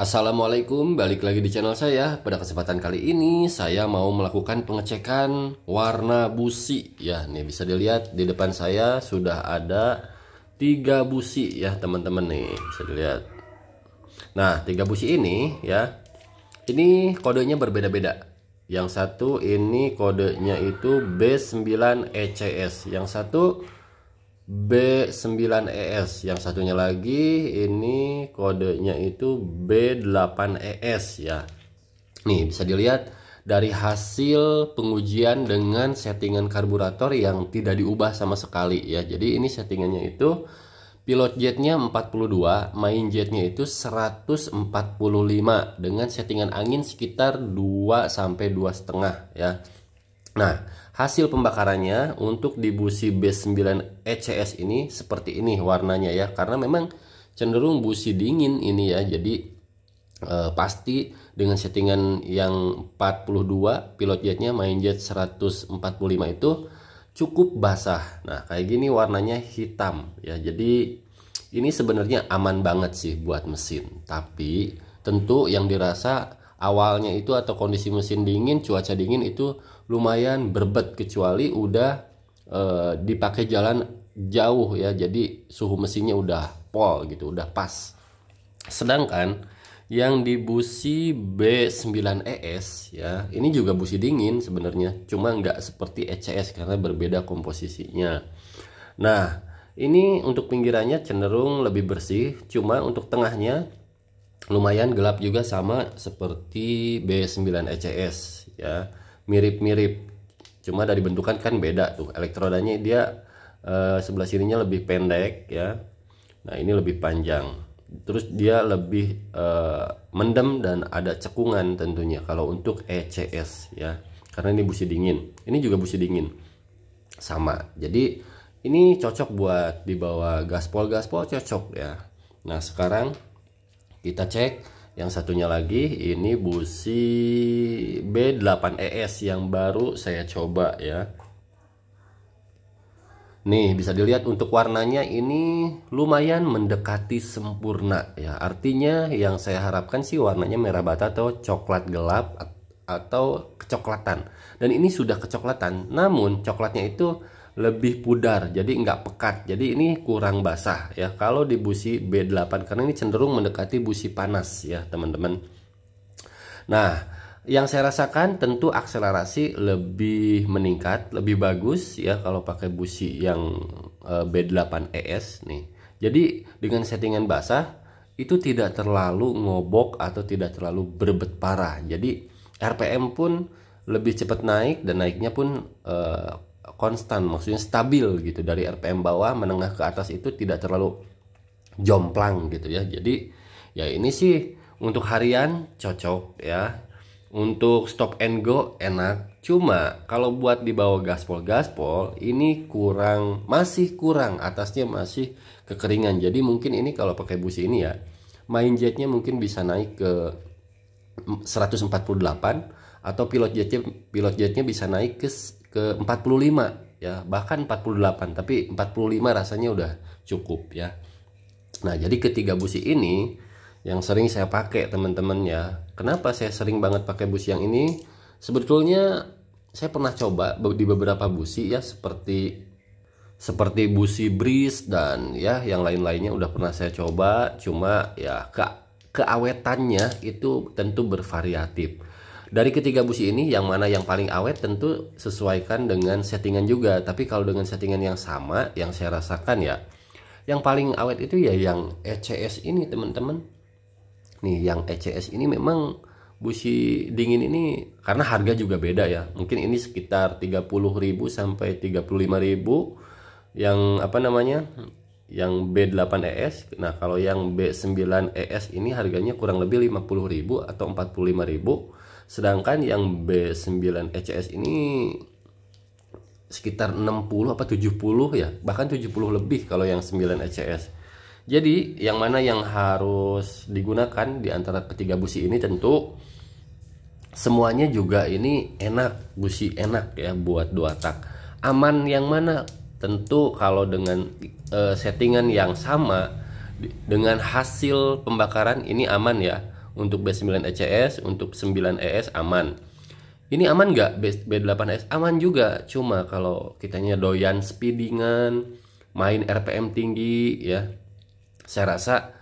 Assalamualaikum, balik lagi di channel saya. Pada kesempatan kali ini saya mau melakukan pengecekan warna busi. Ya, nih bisa dilihat di depan saya sudah ada 3 busi ya teman-teman, nih bisa dilihat. Nah, 3 busi ini ya, ini kodenya berbeda-beda. Yang satu ini kodenya itu B9ECS, yang satu B9ES, yang satunya lagi ini kodenya itu B8ES ya. Nih bisa dilihat dari hasil pengujian dengan settingan karburator yang tidak diubah sama sekali ya. Jadi ini settingannya itu pilot jetnya 42, main jetnya itu 145 dengan settingan angin sekitar 2 sampai 2,5 ya. Nah, hasil pembakarannya untuk di busi B9ECS ini seperti ini warnanya ya, karena memang cenderung busi dingin ini ya. Jadi pasti dengan settingan yang 42 pilot jetnya, main jet 145 itu cukup basah. Nah, kayak gini warnanya hitam ya. Jadi ini sebenarnya aman banget sih buat mesin, tapi tentu yang dirasa awalnya itu atau kondisi mesin dingin, cuaca dingin itu lumayan berbet, kecuali udah dipakai jalan jauh ya. Jadi suhu mesinnya udah pol gitu, udah pas. Sedangkan yang di busi B9ES ya, ini juga busi dingin sebenarnya, cuma nggak seperti ECS karena berbeda komposisinya. Nah, ini untuk pinggirannya cenderung lebih bersih, cuma untuk tengahnya lumayan gelap juga sama seperti B9ECS ya, mirip-mirip, cuma dari bentukan kan beda tuh. Elektrodanya dia sebelah sininya lebih pendek ya, nah ini lebih panjang, terus dia lebih mendem dan ada cekungan tentunya kalau untuk ECS ya, karena ini busi dingin, ini juga busi dingin sama. Jadi ini cocok buat dibawa gaspol cocok ya. Nah, sekarang kita cek yang satunya lagi, ini busi B8ES yang baru saya coba ya. Nih bisa dilihat untuk warnanya ini lumayan mendekati sempurna ya. Artinya yang saya harapkan sih warnanya merah bata atau coklat gelap atau kecoklatan. Dan ini sudah kecoklatan, namun coklatnya itu lebih pudar, jadi nggak pekat, jadi ini kurang basah ya kalau di busi B8, karena ini cenderung mendekati busi panas ya teman-teman. Nah, yang saya rasakan tentu akselerasi lebih meningkat, lebih bagus ya kalau pakai busi yang B8ES nih. Jadi dengan settingan basah itu tidak terlalu ngobok atau tidak terlalu berbet parah, jadi RPM pun lebih cepat naik dan naiknya pun konstan, maksudnya stabil gitu. Dari RPM bawah menengah ke atas itu tidak terlalu jomplang gitu ya. Jadi ya ini sih untuk harian cocok ya, untuk stop and go enak. Cuma kalau buat dibawa gaspol ini masih kurang, atasnya masih kekeringan. Jadi mungkin ini kalau pakai busi ini ya, main jetnya mungkin bisa naik ke 148, atau pilot jetnya bisa naik ke 45 ya, bahkan 48, tapi 45 rasanya udah cukup ya. Nah, jadi ketiga busi ini yang sering saya pakai teman-teman ya. Kenapa saya sering banget pakai busi yang ini? Sebetulnya saya pernah coba di beberapa busi ya, seperti busi Breeze dan ya yang lain-lainnya udah pernah saya coba, cuma ya keawetannya itu tentu bervariatif. Dari ketiga busi ini yang mana yang paling awet tentu sesuaikan dengan settingan juga. Tapi kalau dengan settingan yang sama, yang saya rasakan ya, yang paling awet itu ya yang ECS ini teman-teman. Nih yang ECS ini memang busi dingin ini, karena harga juga beda ya. Mungkin ini sekitar 30.000 sampai 35.000 yang apa namanya, yang B8ES. Nah, kalau yang B9ES ini harganya kurang lebih 50.000 atau 45.000. Sedangkan yang B9ECS ini sekitar 60 apa 70 ya, bahkan 70 lebih kalau yang 9ECS. Jadi yang mana yang harus digunakan di antara ketiga busi ini? Tentu semuanya juga ini enak, busi enak ya buat 2 tak. Aman yang mana? Tentu kalau dengan settingan yang sama dengan hasil pembakaran ini aman ya. Untuk B9 ECS, untuk 9 ES aman. Ini aman nggak? B8S aman juga, cuma kalau kitanya doyan speedingan, main RPM tinggi ya, saya rasa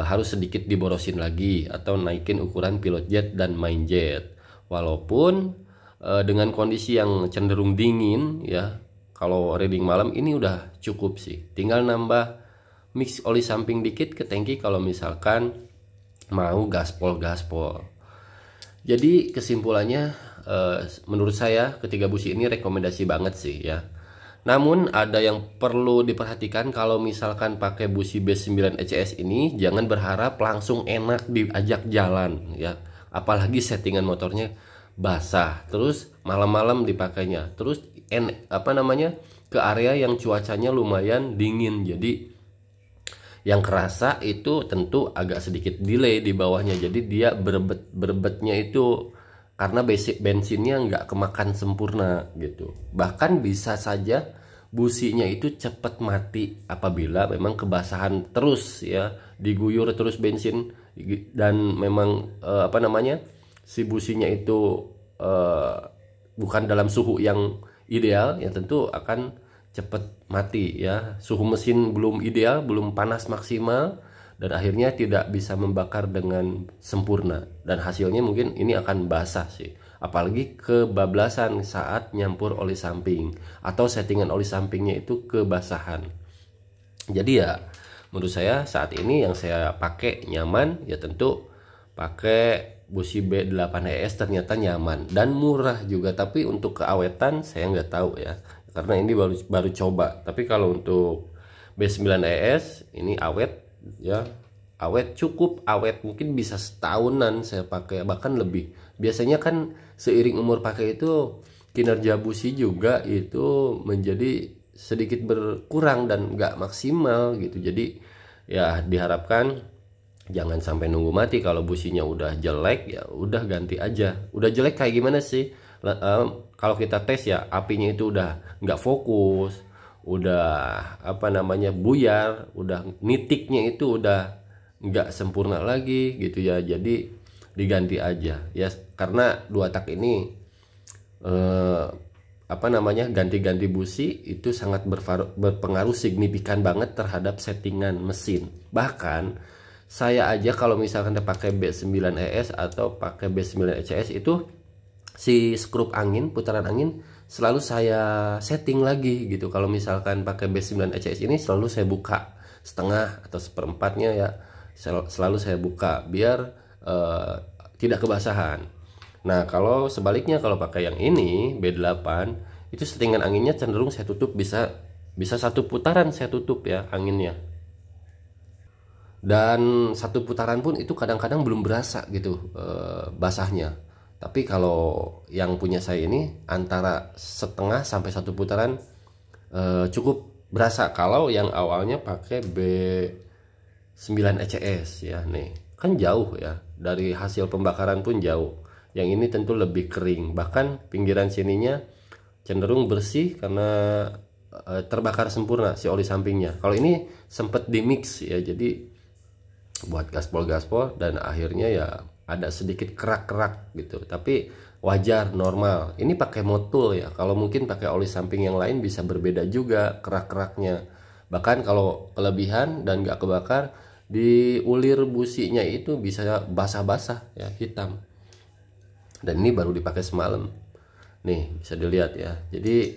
harus sedikit diborosin lagi atau naikin ukuran pilot jet dan main jet. Walaupun dengan kondisi yang cenderung dingin ya, kalau reading malam ini udah cukup sih. Tinggal nambah mix oli samping dikit ke tangki kalau misalkan mau gaspol. Jadi kesimpulannya, menurut saya ketiga busi ini rekomendasi banget sih ya. Namun ada yang perlu diperhatikan, kalau misalkan pakai busi B9 ECS ini jangan berharap langsung enak diajak jalan ya. Apalagi settingan motornya basah, terus malam-malam dipakainya, terus ke area yang cuacanya lumayan dingin. Jadi yang kerasa itu tentu agak sedikit delay di bawahnya, jadi dia berebetnya itu karena basic bensinnya nggak kemakan sempurna gitu. Bahkan bisa saja businya itu cepat mati apabila memang kebasahan terus ya, diguyur terus bensin, dan memang si businya itu bukan dalam suhu yang ideal, ya tentu akan cepat mati ya. Suhu mesin belum ideal, belum panas maksimal, dan akhirnya tidak bisa membakar dengan sempurna, dan hasilnya mungkin ini akan basah sih, apalagi kebablasan saat nyampur oli samping atau settingan oli sampingnya itu kebasahan. Jadi ya menurut saya saat ini yang saya pakai nyaman ya, tentu pakai busi B8ES ternyata nyaman dan murah juga. Tapi untuk keawetan saya nggak tahu ya, karena ini baru coba. Tapi kalau untuk B9ES ini awet ya, cukup awet, mungkin bisa setahunan saya pakai, bahkan lebih. Biasanya kan seiring umur pakai itu kinerja busi juga itu menjadi sedikit berkurang dan nggak maksimal gitu. Jadi ya diharapkan jangan sampai nunggu mati. Kalau businya udah jelek ya udah ganti aja. Udah jelek kayak gimana sih? Kalau kita tes ya, apinya itu udah nggak fokus, udah buyar, udah nitiknya itu udah nggak sempurna lagi gitu ya. Jadi diganti aja ya, karena dua tak ini ganti-ganti busi itu sangat berpengaruh signifikan banget terhadap settingan mesin. Bahkan saya aja kalau misalkan pakai B9ES atau pakai B9 ECS itu si skrup angin, putaran angin selalu saya setting lagi gitu. Kalau misalkan pakai B9 ECS ini selalu saya buka setengah atau seperempatnya ya, selalu saya buka biar tidak kebasahan. Nah kalau sebaliknya, kalau pakai yang ini B8 itu settingan anginnya cenderung saya tutup, bisa satu putaran saya tutup ya anginnya, dan satu putaran pun itu kadang-kadang belum berasa gitu basahnya. Tapi kalau yang punya saya ini antara setengah sampai satu putaran cukup berasa. Kalau yang awalnya pakai B9 ECS ya, nih kan jauh ya, dari hasil pembakaran pun jauh. Yang ini tentu lebih kering, bahkan pinggiran sininya cenderung bersih karena terbakar sempurna si oli sampingnya. Kalau ini sempet dimix ya, jadi buat gaspol dan akhirnya ya ada sedikit kerak-kerak gitu, tapi wajar, normal. Ini pakai motul ya, kalau mungkin pakai oli samping yang lain bisa berbeda juga kerak-keraknya. Bahkan kalau kelebihan dan nggak kebakar, di ulir businya itu bisa basah-basah ya, hitam. Dan ini baru dipakai semalam, nih bisa dilihat ya. Jadi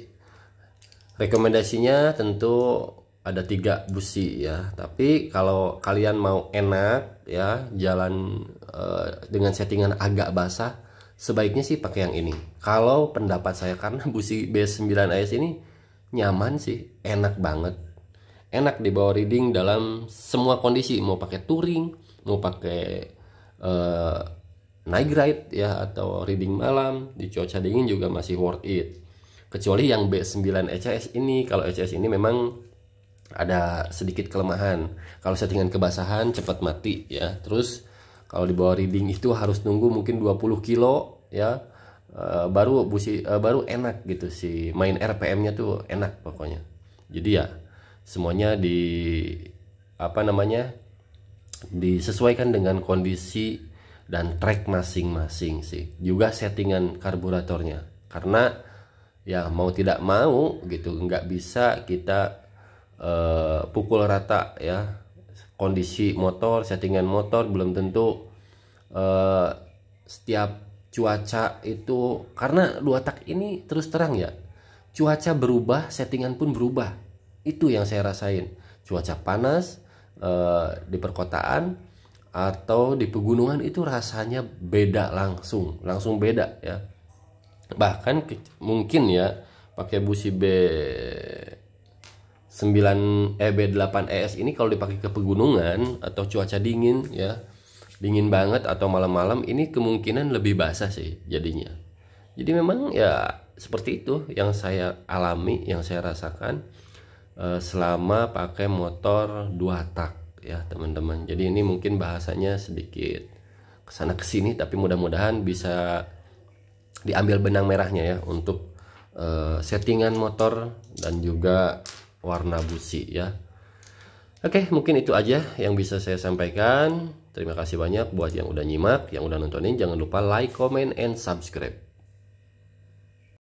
rekomendasinya tentu ada 3 busi ya. Tapi kalau kalian mau enak ya, jalan dengan settingan agak basah, sebaiknya sih pakai yang ini. Kalau pendapat saya, karena busi B9AS ini nyaman sih, enak banget. Enak dibawa reading dalam semua kondisi, mau pakai touring, mau pakai night ride ya, atau reading malam di cuaca dingin juga masih worth it. Kecuali yang B9 ECS ini. Kalau ECS ini memang ada sedikit kelemahan. Kalau settingan kebasahan cepat mati ya. Terus kalau dibawa reading itu harus nunggu mungkin 20 kilo ya, baru baru enak gitu, si main RPM-nya tuh enak pokoknya. Jadi ya semuanya disesuaikan dengan kondisi dan track masing-masing sih, juga settingan karburatornya. Karena ya mau tidak mau gitu, nggak bisa kita pukul rata ya, kondisi motor, settingan motor belum tentu setiap cuaca itu, karena dua tak ini terus terang ya, cuaca berubah, settingan pun berubah. Itu yang saya rasain. Cuaca panas di perkotaan atau di pegunungan itu rasanya beda, langsung beda ya. Bahkan mungkin ya pakai busi B8 ES ini kalau dipakai ke pegunungan atau cuaca dingin ya, dingin banget atau malam-malam, ini kemungkinan lebih basah sih jadinya. Jadi memang ya seperti itu yang saya alami, yang saya rasakan selama pakai motor 2 tak ya teman-teman. Jadi ini mungkin bahasanya sedikit kesana kesini, tapi mudah-mudahan bisa diambil benang merahnya ya untuk settingan motor dan juga warna busi ya. Oke, mungkin itu aja yang bisa saya sampaikan. Terima kasih banyak buat yang udah nyimak, yang udah nontonin. Jangan lupa like, comment, and subscribe.